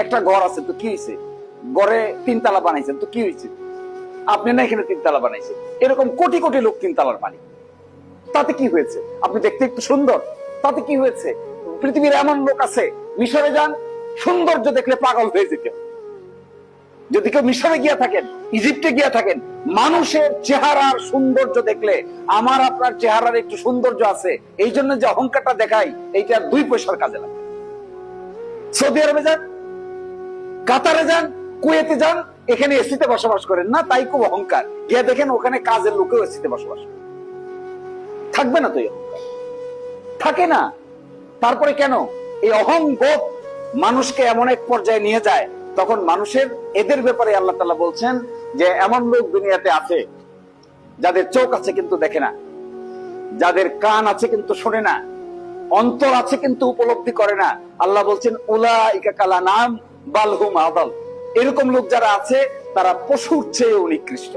একটা ঘর আছে তো কি হয়েছে, ঘরে 3 তালা বানাইছেন তো কি হয়েছে, আপনি না এখানে 3 তালা বানাইছেন। এরকম কোটি কোটি লোক 3 তালার মালিক, তাতে কি হয়েছে? আপনি দেখতে একটু সুন্দর, তাতে কি হয়েছে? পৃথিবীর এমন লোক আছে, মিশরে যান, সৌন্দর্য দেখলে পাগল হয়ে যেতে। যদি কেউ মিশরে গিয়া থাকেন, ইজিপ্টে গিয়া থাকেন, মানুষের চেহারার সৌন্দর্য দেখলে আমার আপনার চেহারার একটু সৌন্দর্য আছে, এই জন্য যে অহংকারটা দেখাই, এইটা 2 পয়সার কাজে লাগে। সৌদি আরবে যান, কাতারে যান, কুয়েতে যান, এখানে এসিতে বসবাস করেন না, তাই খুব অহংকার। গিয়া দেখেন ওখানে কাজের লোকেও এসিতে বসবাস করে। থাকবে না তো এই অহংকার, থাকে না। তারপরে কেন এই অহংবোধ মানুষকে এমন এক পর্যায়ে নিয়ে যায়, তখন মানুষের এদের ব্যাপারে আল্লাহ তাআলা বলছেন যে এমন লোক দুনিয়াতে আছে যাদের চোখ আছে কিন্তু দেখে না, যাদের কান আছে কিন্তু শোনে না, অন্তর আছে কিন্তু উপলব্ধি করে না। আল্লাহ বলছেন উলাইকা কালানাম বাল হুম আদাল। এরকম লোক যারা আছে তারা পশুর চেয়ে নিকৃষ্ট।